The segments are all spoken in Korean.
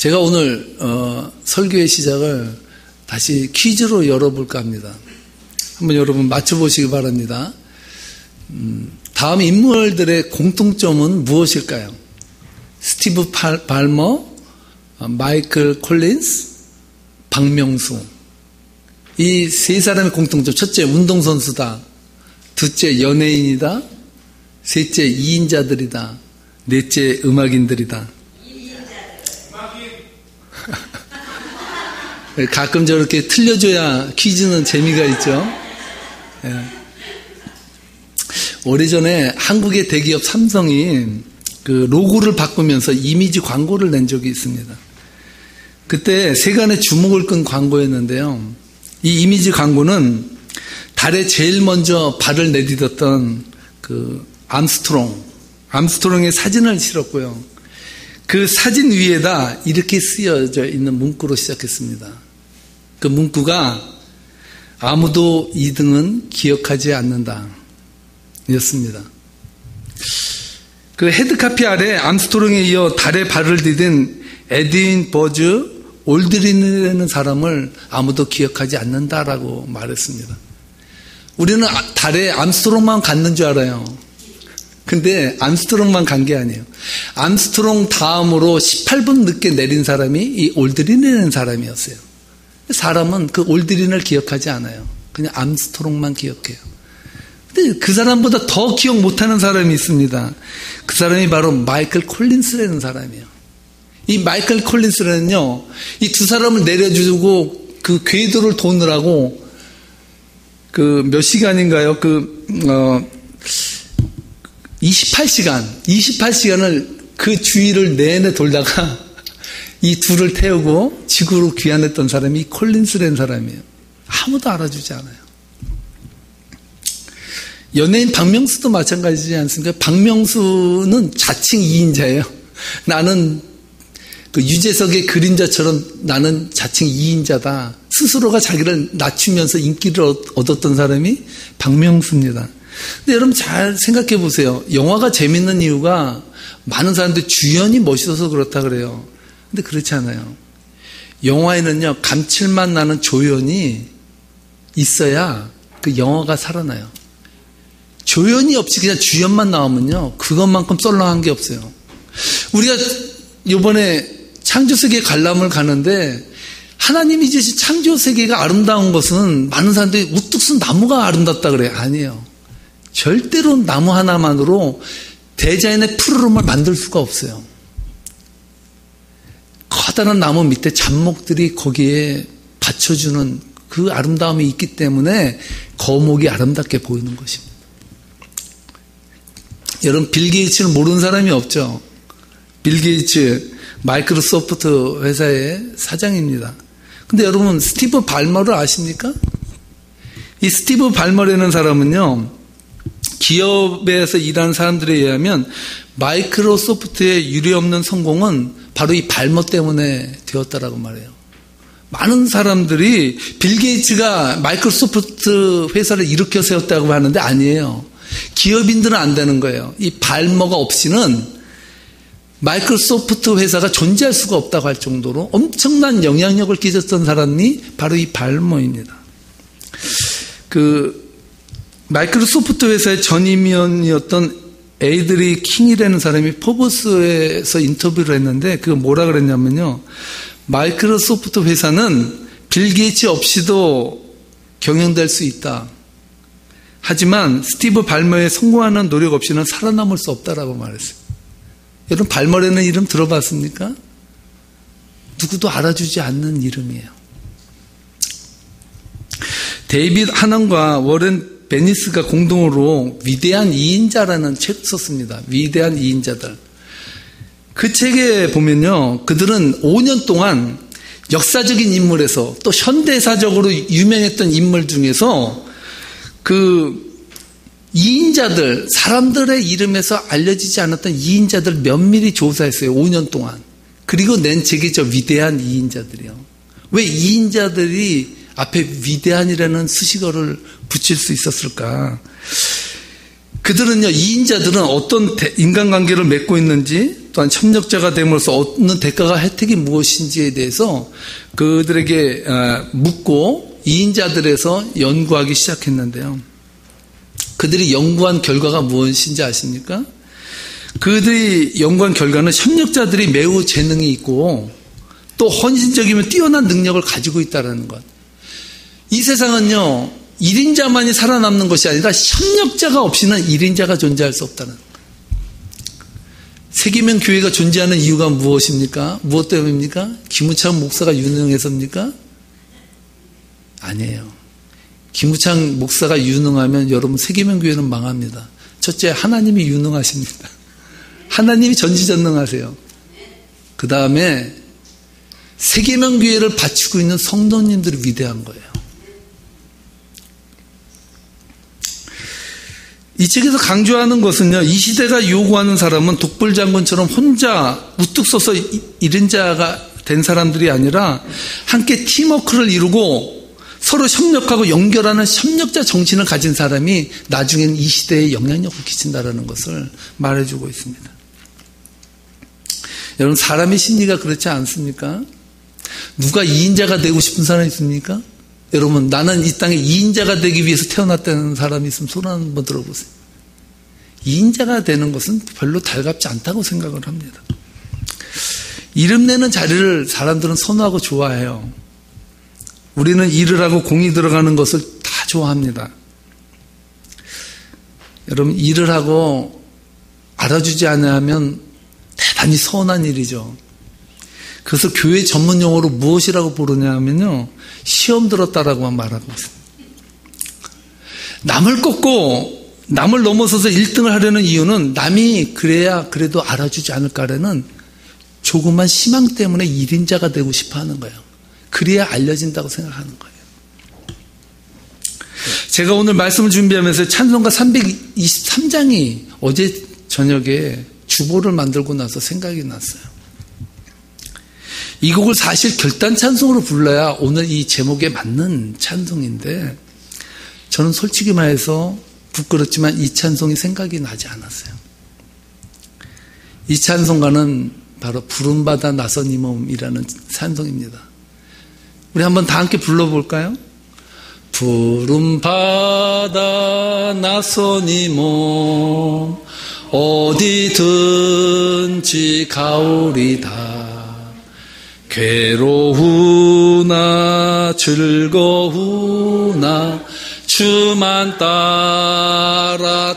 제가 오늘 설교의 시작을 다시 퀴즈로 열어볼까 합니다. 한번 여러분 맞춰보시기 바랍니다. 다음 인물들의 공통점은 무엇일까요? 스티브 발머, 마이클 콜린스, 박명수. 이 세 사람의 공통점. 첫째, 운동선수다. 둘째, 연예인이다. 셋째, 이인자들이다. 넷째, 음악인들이다. 가끔 저렇게 틀려줘야 퀴즈는 재미가 있죠. 예. 오래전에 한국의 대기업 삼성이 그 로고를 바꾸면서 이미지 광고를 낸 적이 있습니다. 그때 세간의 주목을 끈 광고였는데요. 이 이미지 광고는 달에 제일 먼저 발을 내딛었던 그 암스트롱의 사진을 실었고요. 그 사진 위에다 이렇게 쓰여져 있는 문구로 시작했습니다. 그 문구가 아무도 2등은 기억하지 않는다 였습니다. 그 헤드카피 아래 암스트롱에 이어 달에 발을 디딘 에드윈 버즈 올드린이라는 사람을 아무도 기억하지 않는다라고 말했습니다. 우리는 달에 암스트롱만 갔는 줄 알아요. 근데 암스트롱만 간 게 아니에요. 암스트롱 다음으로 18분 늦게 내린 사람이 이 올드린이라는 사람이었어요. 사람은 그 올드린을 기억하지 않아요. 그냥 암스트롱만 기억해요. 근데 그 사람보다 더 기억 못하는 사람이 있습니다. 그 사람이 바로 마이클 콜린스라는 사람이에요. 이 마이클 콜린스는요, 이 두 사람을 내려주고 그 궤도를 도느라고 그 몇 시간인가요? 28시간을 그 주위를 내내 돌다가 이 둘을 태우고 지구로 귀환했던 사람이 콜린스라는 사람이에요. 아무도 알아주지 않아요. 연예인 박명수도 마찬가지지 않습니까? 박명수는 자칭 2인자예요. 나는 그 유재석의 그림자처럼 나는 자칭 2인자다. 스스로가 자기를 낮추면서 인기를 얻었던 사람이 박명수입니다. 근데 여러분 잘 생각해 보세요. 영화가 재밌는 이유가 많은 사람들이 주연이 멋있어서 그렇다 그래요. 근데 그렇지 않아요. 영화에는요, 감칠맛 나는 조연이 있어야 그 영화가 살아나요. 조연이 없이 그냥 주연만 나오면요, 그것만큼 썰렁한 게 없어요. 우리가 이번에 창조세계 관람을 가는데 하나님이 지으신 창조세계가 아름다운 것은 많은 사람들이 우뚝 쓴 나무가 아름답다 그래요. 아니에요. 절대로 나무 하나만으로 대자연의 푸르름을 만들 수가 없어요. 커다란 나무 밑에 잡목들이 거기에 받쳐주는 그 아름다움이 있기 때문에 거목이 아름답게 보이는 것입니다. 여러분, 빌 게이츠를 모르는 사람이 없죠. 빌 게이츠 마이크로소프트 회사의 사장입니다. 근데 여러분, 스티브 발머를 아십니까? 이 스티브 발머라는 사람은요, 기업에서 일하는 사람들에 의하면 마이크로소프트의 유례없는 성공은 바로 이 발머 때문에 되었다라고 말해요. 많은 사람들이 빌 게이츠가 마이크로소프트 회사를 일으켜 세웠다고 하는데 아니에요. 기업인들은 안 되는 거예요. 이 발머가 없이는 마이크로소프트 회사가 존재할 수가 없다고 할 정도로 엄청난 영향력을 끼쳤던 사람이 바로 이 발머입니다. 마이크로소프트 회사의 전임원이었던 에이드리 킹이라는 사람이 포브스에서 인터뷰를 했는데 그거 뭐라 그랬냐면요. 마이크로소프트 회사는 빌 게이츠 없이도 경영될 수 있다. 하지만 스티브 발머의 성공하는 노력 없이는 살아남을 수 없다라고 말했어요. 여러분, 발머라는 이름 들어봤습니까? 누구도 알아주지 않는 이름이에요. 데이빗 하넌과 워렌 베니스가 공동으로 위대한 2인자라는 책을 썼습니다. 위대한 2인자들. 그 책에 보면요, 그들은 5년 동안 역사적인 인물에서 또 현대사적으로 유명했던 인물 중에서 그 2인자들, 사람들의 이름에서 알려지지 않았던 2인자들 면밀히 조사했어요. 5년 동안. 그리고 낸 책이 저 위대한 2인자들이요. 왜 2인자들이 앞에 위대한이라는 수식어를 붙일 수 있었을까? 그들은요, 2인자들은 어떤 인간관계를 맺고 있는지, 또한 협력자가 됨으로써 얻는 대가가 혜택이 무엇인지에 대해서 그들에게 묻고 2인자들에서 연구하기 시작했는데요. 그들이 연구한 결과가 무엇인지 아십니까? 그들이 연구한 결과는 협력자들이 매우 재능이 있고 또 헌신적이면 뛰어난 능력을 가지고 있다는 것. 이 세상은요, 1인자만이 살아남는 것이 아니라 협력자가 없이는 1인자가 존재할 수 없다는 것. 세계명 교회가 존재하는 이유가 무엇입니까? 무엇 때문입니까? 김우창 목사가 유능해서입니까? 아니에요. 김우창 목사가 유능하면 여러분 세계명 교회는 망합니다. 첫째, 하나님이 유능하십니다. 하나님이 전지전능하세요. 그 다음에 세계명 교회를 바치고 있는 성도님들이 위대한 거예요. 이 책에서 강조하는 것은요, 이 시대가 요구하는 사람은 독불장군처럼 혼자 우뚝 서서 1인자가 된 사람들이 아니라 함께 팀워크를 이루고 서로 협력하고 연결하는 협력자 정신을 가진 사람이 나중에는 이 시대에 영향력을 끼친다는 것을 말해주고 있습니다. 여러분, 사람의 심리가 그렇지 않습니까? 누가 2인자가 되고 싶은 사람이 있습니까? 여러분, 나는 이 땅에 2인자가 되기 위해서 태어났다는 사람이 있으면 손 한번 들어보세요. 2인자가 되는 것은 별로 달갑지 않다고 생각을 합니다. 이름 내는 자리를 사람들은 선호하고 좋아해요. 우리는 일을 하고 공이 들어가는 것을 다 좋아합니다. 여러분, 일을 하고 알아주지 않으면 대단히 서운한 일이죠. 그래서 교회 전문 용어로 무엇이라고 부르냐 하면요, 시험 들었다라고만 말하고 있습니다. 남을 꺾고 남을 넘어서서 1등을 하려는 이유는 남이 그래야 그래도 알아주지 않을까라는 조그만 희망 때문에 1인자가 되고 싶어 하는 거예요. 그래야 알려진다고 생각하는 거예요. 제가 오늘 말씀을 준비하면서 찬송가 323장이 어제 저녁에 주보를 만들고 나서 생각이 났어요. 이 곡을 사실 결단 찬송으로 불러야 오늘 이 제목에 맞는 찬송인데 저는 솔직히 말해서 부끄럽지만 이 찬송이 생각이 나지 않았어요. 이 찬송가는 바로 부름받아 나선 이 몸이라는 찬송입니다. 우리 한번 다 함께 불러볼까요? 부름받아 나선 이 몸 어디든지 가오리다. 괴로우나 즐거우나 주만 따라가오리니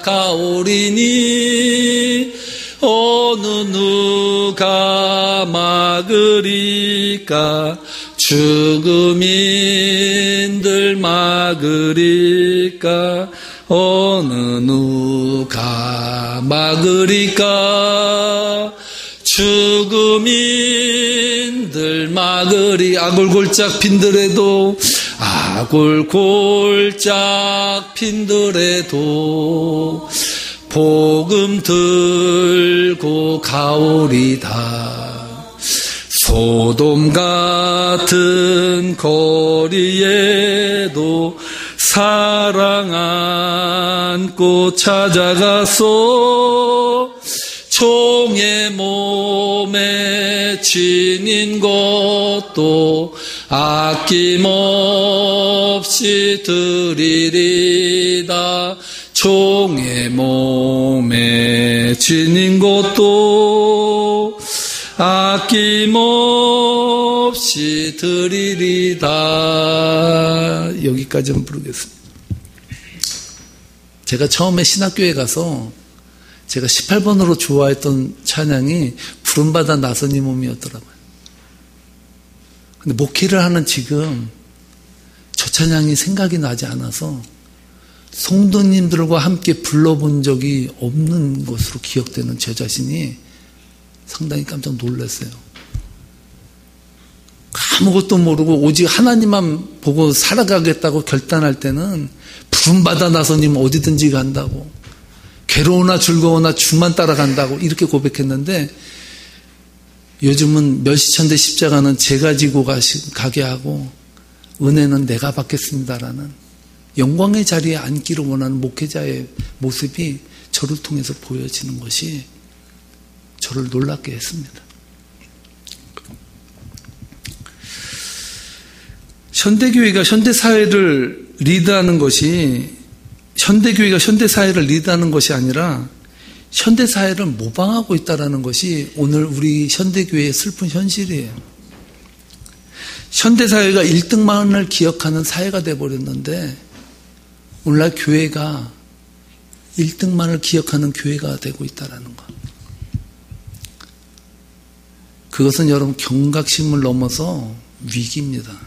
어느 누가 막으리까. 죽음인들 막으리까. 어느 누가 막으리까. 죽음인들 막으리. 아골골짝 핀들에도 아골골짝 핀들에도 복음 들고 가오리다. 소돔 같은 거리에도 사랑 안고 찾아가서 종의 몸에 지닌 것도 아낌없이 드리리다. 종의 몸에 지닌 것도 아낌없이 드리리다. 여기까지는 부르겠습니다. 제가 처음에 신학교에 가서 제가 18번으로 좋아했던 찬양이 부름받아 나선 이 몸이었더라고요. 근데 목회를 하는 지금 저 찬양이 생각이 나지 않아서 성도님들과 함께 불러본 적이 없는 것으로 기억되는 제 자신이 상당히 깜짝 놀랐어요. 아무것도 모르고 오직 하나님만 보고 살아가겠다고 결단할 때는 부름받아 나서님 어디든지 간다고, 괴로우나 즐거우나 주만 따라간다고 이렇게 고백했는데, 요즘은 멸시천대 십자가는 제가 지고 가게 하고 은혜는 내가 받겠습니다라는 영광의 자리에 앉기를 원하는 목회자의 모습이 저를 통해서 보여지는 것이 저를 놀랍게 했습니다. 현대교회가 현대사회를 리드하는 것이 현대교회가 현대사회를 리드하는 것이 아니라 현대사회를 모방하고 있다는 것이 오늘 우리 현대교회의 슬픈 현실이에요. 현대사회가 1등만을 기억하는 사회가 되어버렸는데 오늘날 교회가 1등만을 기억하는 교회가 되고 있다는 것. 그것은 여러분 경각심을 넘어서 위기입니다.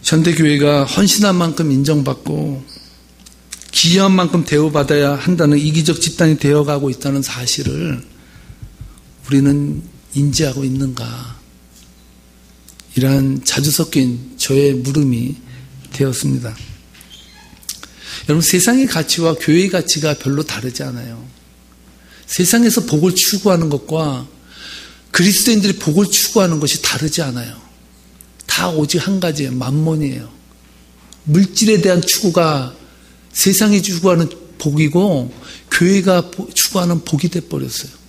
현대교회가 헌신한 만큼 인정받고 기여한 만큼 대우받아야 한다는 이기적 집단이 되어가고 있다는 사실을 우리는 인지하고 있는가? 이러한 자주 섞인 저의 물음이 되었습니다. 여러분, 세상의 가치와 교회의 가치가 별로 다르지 않아요. 세상에서 복을 추구하는 것과 그리스도인들이 복을 추구하는 것이 다르지 않아요. 다 오직 한 가지예요. 만몬이에요. 물질에 대한 추구가 세상이 추구하는 복이고 교회가 추구하는 복이 돼버렸어요.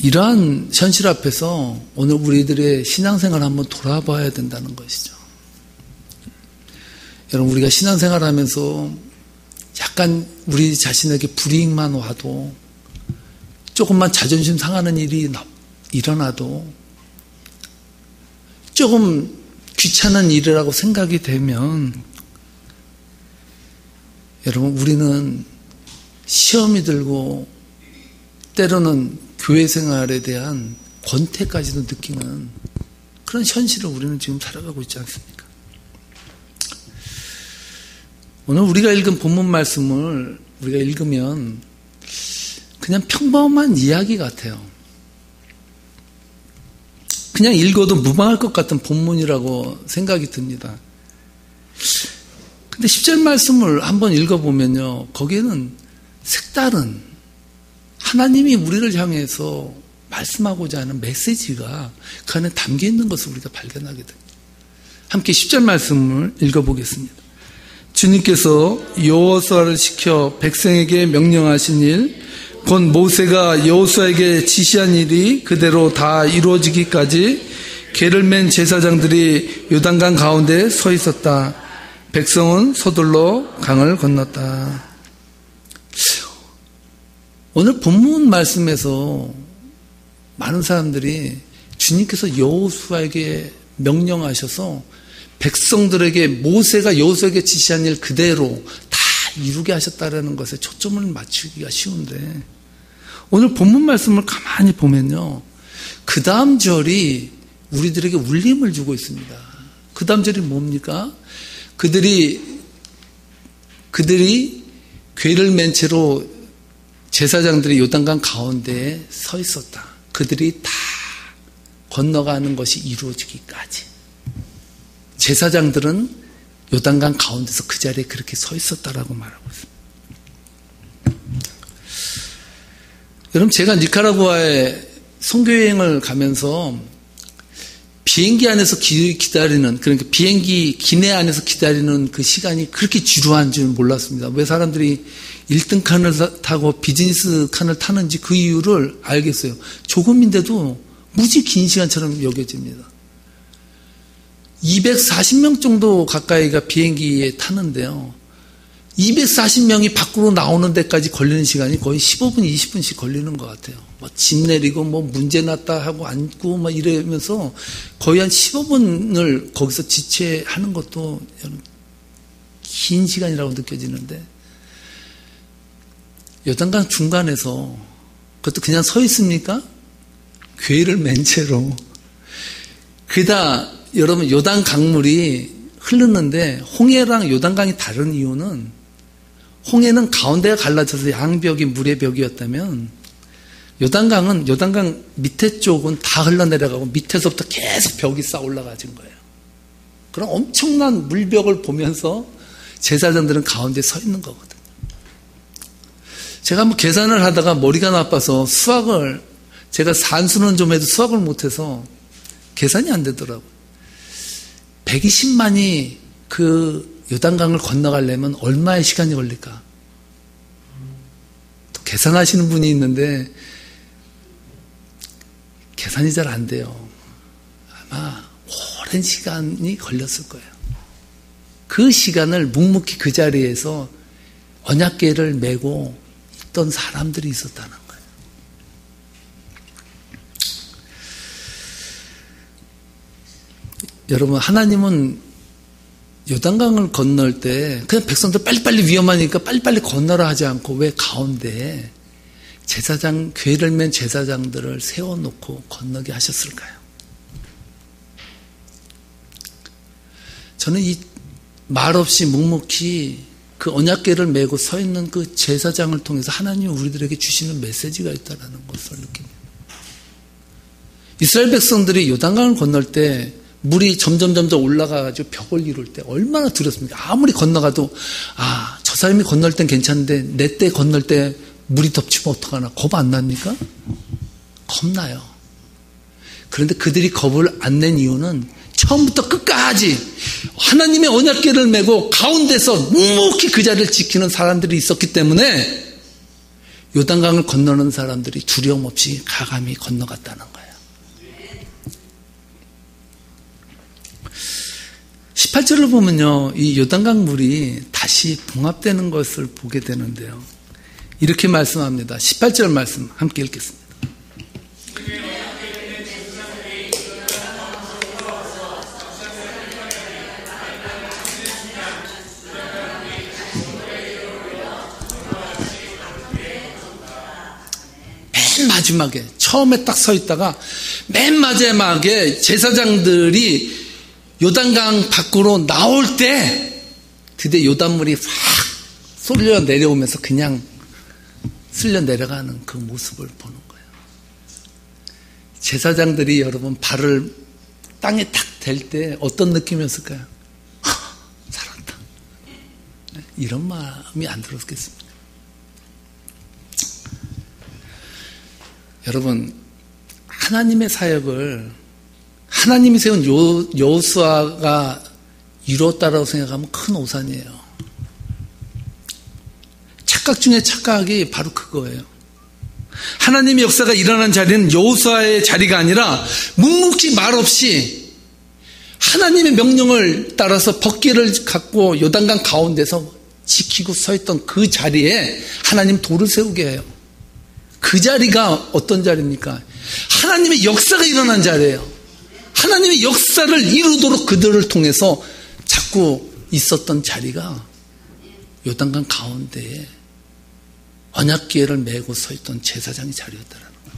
이러한 현실 앞에서 오늘 우리들의 신앙생활을 한번 돌아봐야 된다는 것이죠. 여러분, 우리가 신앙생활을 하면서 약간 우리 자신에게 불이익만 와도 조금만 자존심 상하는 일이 일어나도 조금 귀찮은 일이라고 생각이 되면 여러분, 우리는 시험이 들고 때로는 교회 생활에 대한 권태까지도 느끼는 그런 현실을 우리는 지금 살아가고 있지 않습니까? 오늘 우리가 읽은 본문 말씀을 우리가 읽으면 그냥 평범한 이야기 같아요. 그냥 읽어도 무방할 것 같은 본문이라고 생각이 듭니다. 근데 10절 말씀을 한번 읽어보면요, 거기에는 색다른 하나님이 우리를 향해서 말씀하고자 하는 메시지가 그 안에 담겨 있는 것을 우리가 발견하게 됩니다. 함께 10절 말씀을 읽어보겠습니다. 주님께서 여호수아를 시켜 백성에게 명령하신 일, 곧 모세가 여호수아에게 지시한 일이 그대로 다 이루어지기까지 궤를 맨 제사장들이 요단강 가운데 서 있었다. 백성은 서둘러 강을 건넜다. 오늘 본문 말씀에서 많은 사람들이 주님께서 여호수아에게 명령하셔서 백성들에게 모세가 여호수아에게 지시한 일 그대로 다 이루게 하셨다는 것에 초점을 맞추기가 쉬운데 오늘 본문 말씀을 가만히 보면요, 그 다음 절이 우리들에게 울림을 주고 있습니다. 그 다음 절이 뭡니까? 그들이 궤를 맨 채로 제사장들이 요단강 가운데에 서 있었다. 그들이 다 건너가는 것이 이루어지기까지. 제사장들은 요단강 가운데서 그 자리에 그렇게 서 있었다라고 말하고 있습니다. 여러분, 제가 니카라구아에 선교여행을 가면서 비행기 안에서 기다리는, 그러니까 비행기 기내 안에서 기다리는 그 시간이 그렇게 지루한 줄 몰랐습니다. 왜 사람들이 1등 칸을 타고 비즈니스 칸을 타는지 그 이유를 알겠어요. 조금인데도 무지 긴 시간처럼 여겨집니다. 240명 정도 가까이가 비행기에 타는데요, 240명이 밖으로 나오는 데까지 걸리는 시간이 거의 15분, 20분씩 걸리는 것 같아요. 짐 내리고 문제 났다 하고 앉고 이러면서 거의 한 15분을 거기서 지체하는 것도 긴 시간이라고 느껴지는데, 요단강 중간에서 그것도 그냥 서 있습니까? 궤를 맨 채로. 여러분, 요단 강물이 흐르는데 홍해랑 요단강이 다른 이유는, 홍해는 가운데가 갈라져서 양벽이 물의 벽이었다면 요단강은 요단강 밑에 쪽은 다 흘러내려가고 밑에서부터 계속 벽이 쌓아 올라가진 거예요. 그런 엄청난 물벽을 보면서 제사장들은 가운데 서 있는 거거든요. 제가 한번 계산을 하다가 머리가 나빠서 제가 산수는 좀 해도 수학을 못해서 계산이 안 되더라고요. 120만이 그 요단강을 건너가려면 얼마의 시간이 걸릴까? 또 계산하시는 분이 있는데 계산이 잘 안 돼요. 아마 오랜 시간이 걸렸을 거예요. 그 시간을 묵묵히 그 자리에서 언약궤를 메고 있던 사람들이 있었다는 거예요. 여러분, 하나님은 요단강을 건널 때 그냥 백성들 빨리빨리 위험하니까 빨리빨리 건너라 하지 않고 왜 가운데에 제사장, 궤를 맨 제사장들을 세워놓고 건너게 하셨을까요? 저는 이 말없이 묵묵히 그 언약궤를 메고 서 있는 그 제사장을 통해서 하나님이 우리들에게 주시는 메시지가 있다는 것을 느낍니다. 이스라엘 백성들이 요단강을 건널 때 물이 점점 올라가가지고 벽을 이룰 때 얼마나 두렵습니까? 아무리 건너가도 저 사람이 건널 땐 괜찮은데 내 때 건널 때 물이 덮치면 어떡하나, 겁 안 납니까? 겁나요. 그런데 그들이 겁을 안 낸 이유는 처음부터 끝까지 하나님의 언약궤를 메고 가운데서 묵묵히 그 자리를 지키는 사람들이 있었기 때문에 요단강을 건너는 사람들이 두려움 없이 가감히 건너갔다는 거예요. 18절을 보면요, 이 요단강 물이 다시 봉합되는 것을 보게 되는데요. 이렇게 말씀합니다. 18절 말씀 함께 읽겠습니다. 맨 마지막에, 처음에 딱 서 있다가 맨 마지막에 제사장들이 요단강 밖으로 나올 때 드디어 요단물이 확 쏠려 내려오면서 그냥 쓸려 내려가는 그 모습을 보는 거예요. 제사장들이 여러분 발을 땅에 탁 댈 때 어떤 느낌이었을까요? 살았다. 이런 마음이 안 들었겠습니까? 여러분, 하나님의 사역을 하나님이 세운 여호수아가 이루었다라고 생각하면 큰 오산이에요. 착각 중에 착각이 바로 그거예요. 하나님의 역사가 일어난 자리는 여호수아의 자리가 아니라 묵묵히 말없이 하나님의 명령을 따라서 법궤를 갖고 요단강 가운데서 지키고 서 있던 그 자리에 하나님 돌을 세우게 해요. 그 자리가 어떤 자리입니까? 하나님의 역사가 일어난 자리예요. 하나님의 역사를 이루도록 그들을 통해서 자꾸 있었던 자리가 요단강 가운데에 언약궤를 메고 서 있던 제사장의 자리였다는 거예요.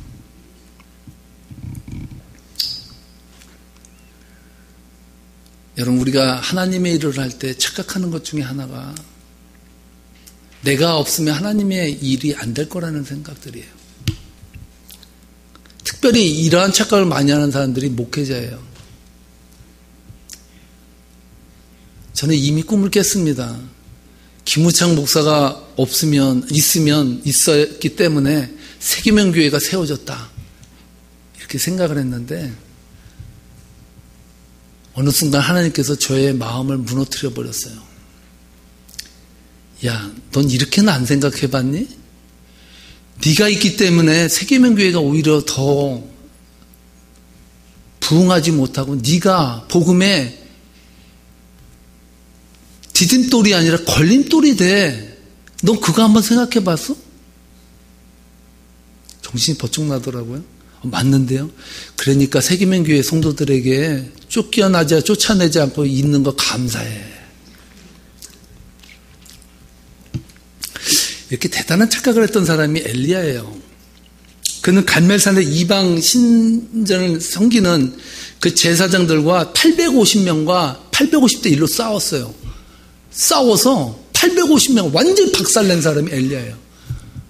여러분, 우리가 하나님의 일을 할 때 착각하는 것 중에 하나가 내가 없으면 하나님의 일이 안 될 거라는 생각들이에요. 특별히 이러한 착각을 많이 하는 사람들이 목회자예요. 저는 이미 꿈을 깼습니다. 김우창 목사가 있으면 있었기 때문에 세계명교회가 세워졌다, 이렇게 생각을 했는데 어느 순간 하나님께서 저의 마음을 무너뜨려 버렸어요. 야, 넌 이렇게는 안 생각해봤니? 네가 있기 때문에 세계명교회가 오히려 더 부흥하지 못하고 네가 복음에 디딤돌이 아니라 걸림돌이 돼. 넌 그거 한번 생각해봤어? 정신이 버쩍 나더라고요. 맞는데요. 그러니까 세계명교회 성도들에게 쫓아내지 않고 있는 거 감사해. 이렇게 대단한 착각을 했던 사람이 엘리야예요. 그는 갈멜산에 이방 신전을 섬기는 그 제사장들과 850명과 850대 1로 싸웠어요. 싸워서 850명 완전히 박살낸 사람이 엘리야예요.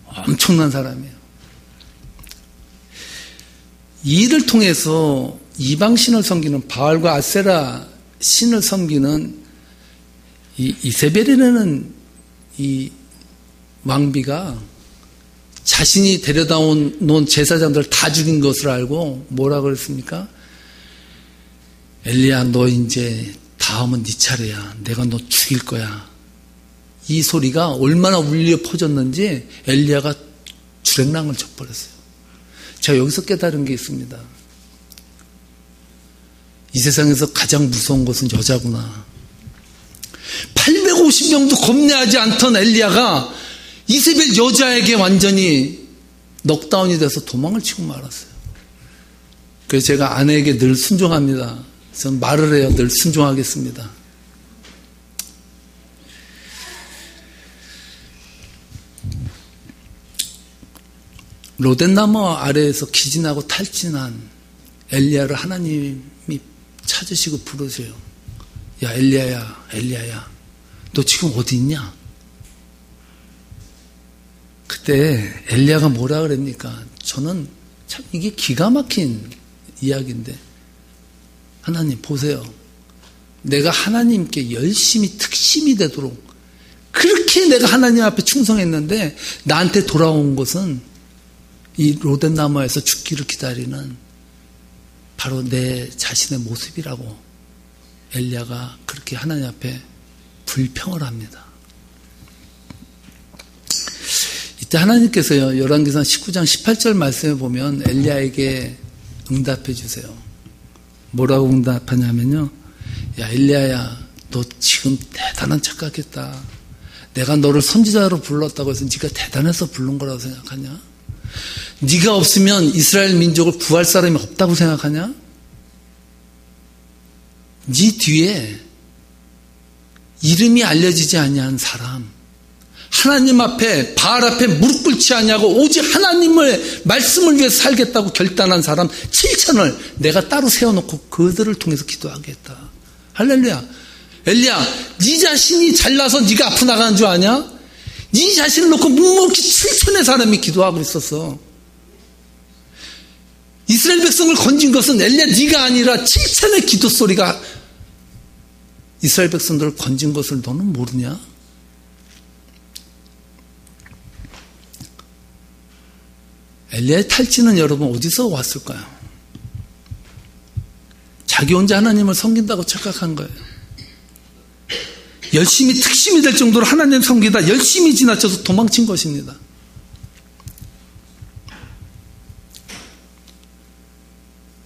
엄청난 사람이에요. 이 일을 통해서 이방 신을 섬기는 바알과 아세라 신을 섬기는 이 이세벨이라는 이 왕비가 자신이 데려다 놓은 제사장들을 다 죽인 것을 알고 뭐라 그랬습니까? 엘리야, 너 이제 다음은 네 차례야. 내가 너 죽일 거야. 이 소리가 얼마나 울려 퍼졌는지 엘리야가 주랭랑을 쳐버렸어요. 제가 여기서 깨달은 게 있습니다. 이 세상에서 가장 무서운 것은 여자구나. 850명도 겁내하지 않던 엘리야가 이세벨 여자에게 완전히 넉다운이 돼서 도망을 치고 말았어요. 그래서 제가 아내에게 늘 순종합니다. 전 말을 해요. 늘 순종하겠습니다. 로덴나무 아래에서 기진하고 탈진한 엘리야를 하나님이 찾으시고 부르세요. 야, 엘리야야, 엘리야야, 너 지금 어디 있냐? 그때 엘리야가 뭐라 그랬습니까? 저는 참 이게 기가 막힌 이야기인데, 하나님 보세요. 내가 하나님께 열심히 특심이 되도록 그렇게 내가 하나님 앞에 충성했는데 나한테 돌아온 것은 이 로덴나무에서 죽기를 기다리는 바로 내 자신의 모습이라고 엘리야가 그렇게 하나님 앞에 불평을 합니다. 이때 하나님께서요, 열왕기상 19장 18절 말씀에 보면 엘리야에게 응답해 주세요. 뭐라고 응답하냐면요, 야, 엘리야야, 너 지금 대단한 착각했다. 내가 너를 선지자로 불렀다고 해서 네가 대단해서 부른 거라고 생각하냐? 네가 없으면 이스라엘 민족을 구할 사람이 없다고 생각하냐? 네 뒤에 이름이 알려지지 아니한 사람, 하나님 앞에 바알 앞에 무릎 꿇지 아니하고 오직 하나님의 말씀을 위해서 살겠다고 결단한 사람 7천을 내가 따로 세워놓고 그들을 통해서 기도하겠다. 할렐루야. 엘리야, 네 자신이 잘나서 네가 앞으로 나가는 줄 아냐? 네 자신을 놓고 묵묵히 7천의 사람이 기도하고 있었어. 이스라엘 백성을 건진 것은 엘리야 네가 아니라 7천의 기도 소리가 이스라엘 백성들을 건진 것을 너는 모르냐? 엘리야의 탈진은 여러분 어디서 왔을까요? 자기 혼자 하나님을 섬긴다고 착각한 거예요. 열심히 특심이 될 정도로 하나님 섬기다 열심히 지나쳐서 도망친 것입니다.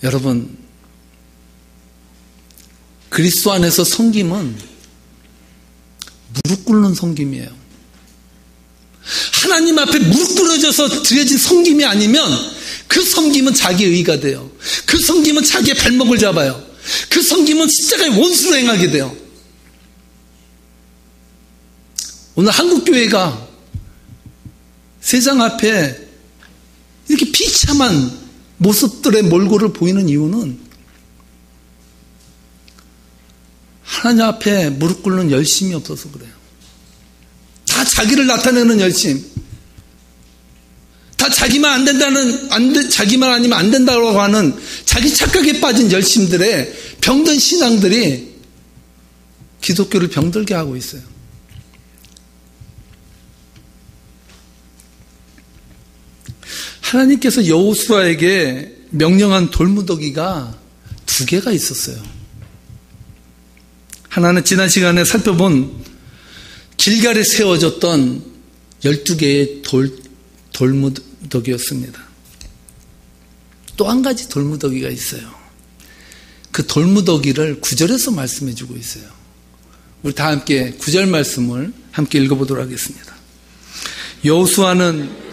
여러분, 그리스도 안에서 섬김은 무릎 꿇는 섬김이에요. 하나님 앞에 무릎 꿇어져서 드려진 섬김이 아니면 그 섬김은 자기의 의가 돼요. 그 섬김은 자기의 발목을 잡아요. 그 섬김은 십자가의 원수로 행하게 돼요. 오늘 한국교회가 세상 앞에 이렇게 비참한 모습들의 몰골을 보이는 이유는 하나님 앞에 무릎 꿇는 열심이 없어서 그래요. 다 자기를 나타내는 열심, 다 자기만 안 된다는, 자기만 아니면 안 된다고 하는 자기 착각에 빠진 열심들의 병든 신앙들이 기독교를 병들게 하고 있어요. 하나님께서 여호수아에게 명령한 돌무더기가 2개가 있었어요. 하나는 지난 시간에 살펴본 길갈에 세워졌던 12개의 돌무더기였습니다. 또 한 가지 돌무더기가 있어요. 그 돌무더기를 9절에서 말씀해 주고 있어요. 우리 다 함께 9절 말씀을 함께 읽어보도록 하겠습니다. 여호수아는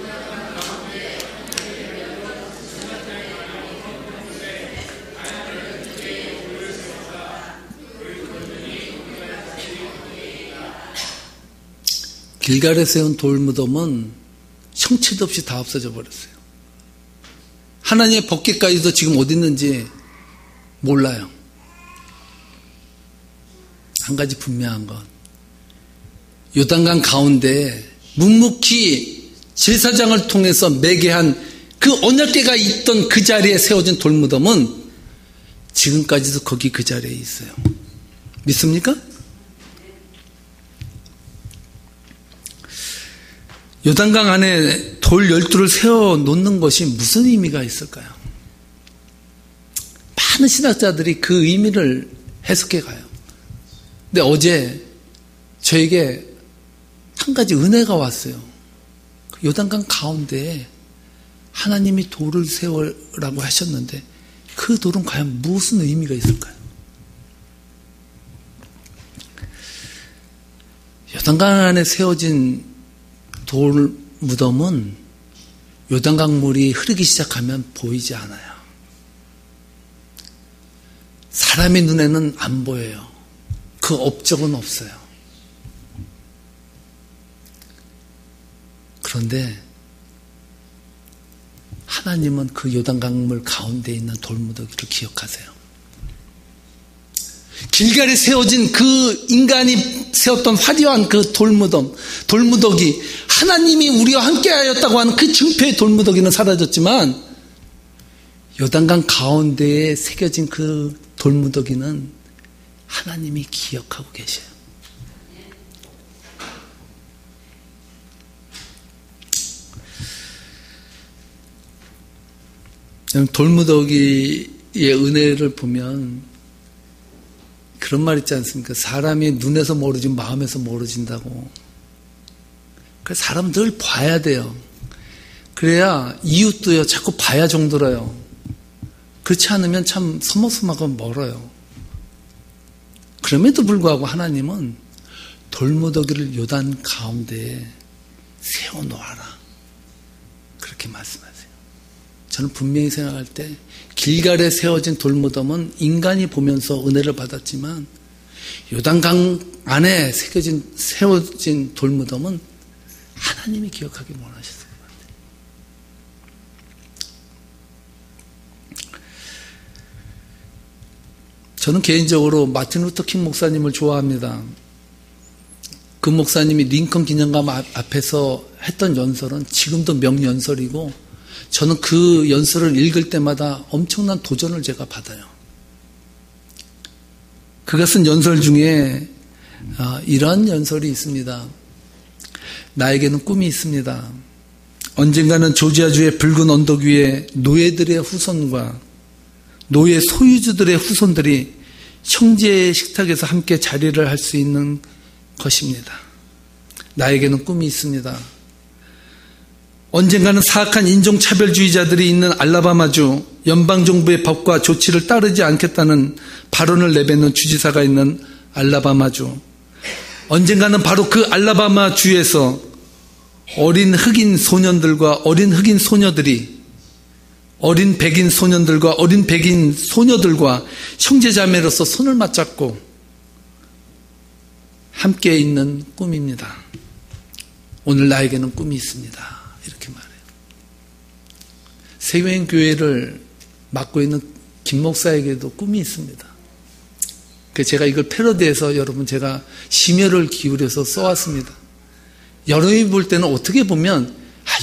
길갈에 세운 돌무덤은 형체도 없이 다 없어져 버렸어요. 하나님의 법궤까지도 지금 어디 있는지 몰라요. 한 가지 분명한 건 요단강 가운데 묵묵히 제사장을 통해서 매개한 그 언약궤가 있던 그 자리에 세워진 돌무덤은 지금까지도 거기 그 자리에 있어요. 믿습니까? 요단강 안에 돌 12를 세워 놓는 것이 무슨 의미가 있을까요? 많은 신학자들이 그 의미를 해석해 가요. 근데 어제 저에게 한 가지 은혜가 왔어요. 요단강 가운데에 하나님이 돌을 세우라고 하셨는데 그 돌은 과연 무슨 의미가 있을까요? 요단강 안에 세워진 돌 무덤은 요단강 물이 흐르기 시작하면 보이지 않아요. 사람의 눈에는 안 보여요. 그 업적은 없어요. 그런데 하나님은 그 요단강물 가운데 있는 돌무더기를 기억하세요. 길갈에 세워진 그 인간이 세웠던 화려한 그 돌무더기, 하나님이 우리와 함께하였다고 하는 그 증표의 돌무더기는 사라졌지만 요단강 가운데에 새겨진 그 돌무더기는 하나님이 기억하고 계셔요. 돌무더기의 은혜를 보면 그런 말 있지 않습니까? 사람이 눈에서 모르지 마음에서 모르진다고. 그래서 사람 늘 봐야 돼요. 그래야 이웃도요 자꾸 봐야 정들어요. 그렇지 않으면 참 서먹서먹하고 멀어요. 그럼에도 불구하고 하나님은 돌무더기를 요단 가운데에 세워놓아라 그렇게 말씀하세요. 저는 분명히 생각할 때 길갈에 세워진 돌무덤은 인간이 보면서 은혜를 받았지만 요단강 안에 세워진 돌무덤은 하나님이 기억하기 원하셨을 것 같아요. 저는 개인적으로 마틴 루터 킹 목사님을 좋아합니다. 그 목사님이 링컨 기념관 앞에서 했던 연설은 지금도 명연설이고 저는 그 연설을 읽을 때마다 엄청난 도전을 제가 받아요. 그가 쓴 연설 중에 이런 연설이 있습니다. 나에게는 꿈이 있습니다. 언젠가는 조지아주의 붉은 언덕 위에 노예들의 후손과 노예 소유주들의 후손들이 형제의 식탁에서 함께 자리를 할 수 있는 것입니다. 나에게는 꿈이 있습니다. 언젠가는 사악한 인종차별주의자들이 있는 알라바마주 연방정부의 법과 조치를 따르지 않겠다는 발언을 내뱉는 주지사가 있는 알라바마주, 언젠가는 바로 그 알라바마주에서 어린 흑인 소년들과 어린 흑인 소녀들이 어린 백인 소년들과 어린 백인 소녀들과 형제자매로서 손을 맞잡고 함께 있는 꿈입니다. 오늘 나에게는 꿈이 있습니다. 이렇게 말해요. 세계교회를 맡고 있는 김 목사에게도 꿈이 있습니다. 제가 이걸 패러디해서 여러분 제가 심혈을 기울여서 써왔습니다. 여러분이 볼 때는 어떻게 보면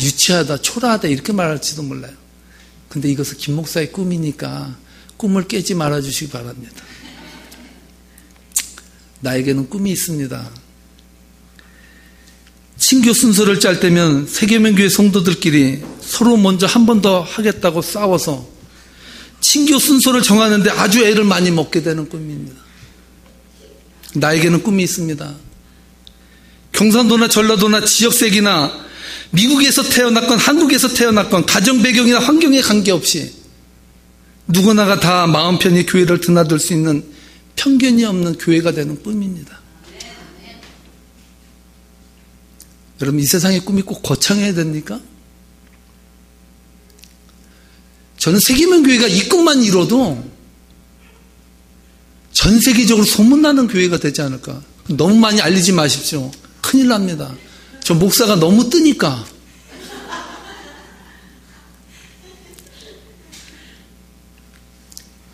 유치하다, 초라하다 이렇게 말할지도 몰라요. 근데 이것은 김 목사의 꿈이니까 꿈을 깨지 말아주시기 바랍니다. 나에게는 꿈이 있습니다. 친교 순서를 짤 때면 세계명교회 성도들끼리 서로 먼저 한 번 더 하겠다고 싸워서 친교 순서를 정하는데 아주 애를 많이 먹게 되는 꿈입니다. 나에게는 꿈이 있습니다. 경상도나 전라도나 지역색이나 미국에서 태어났건 한국에서 태어났건 가정 배경이나 환경에 관계없이 누구나가 다 마음 편히 교회를 드나들 수 있는 편견이 없는 교회가 되는 꿈입니다. 여러분 이 세상의 꿈이 꼭 거창해야 됩니까? 저는 세계명교회가 이 꿈만 이뤄도 전 세계적으로 소문나는 교회가 되지 않을까. 너무 많이 알리지 마십시오. 큰일 납니다. 저 목사가 너무 뜨니까.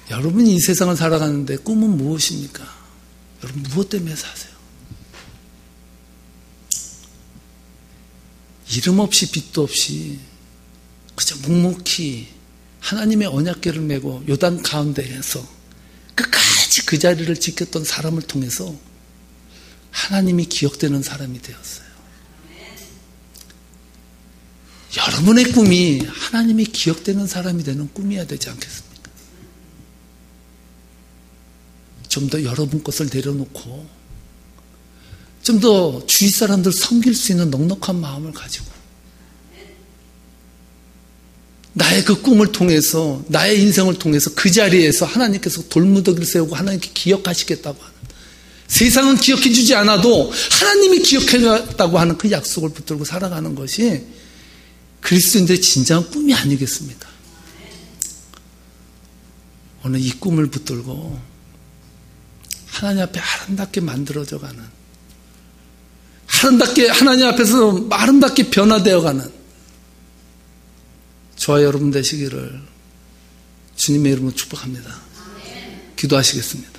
여러분이 이 세상을 살아가는데 꿈은 무엇입니까? 여러분 무엇 때문에 사세요? 이름 없이 빛도 없이 그저 묵묵히 하나님의 언약궤를 메고 요단 가운데에서 끝까지 그 자리를 지켰던 사람을 통해서 하나님이 기억되는 사람이 되었어요. 여러분의 꿈이 하나님이 기억되는 사람이 되는 꿈이어야 되지 않겠습니까? 좀 더 여러분 것을 내려놓고 좀 더 주위 사람들 섬길 수 있는 넉넉한 마음을 가지고 나의 그 꿈을 통해서 나의 인생을 통해서 그 자리에서 하나님께서 돌무더기를 세우고 하나님께 기억하시겠다고 하는, 세상은 기억해 주지 않아도 하나님이 기억해다고 하는 그 약속을 붙들고 살아가는 것이 그리스도인들의 진정한 꿈이 아니겠습니까? 오늘 이 꿈을 붙들고 하나님 앞에 아름답게 만들어져가는, 아름답게 하나님 앞에서 아름답게 변화되어가는 저와 여러분 되시기를 주님의 이름으로 축복합니다. 기도하시겠습니다.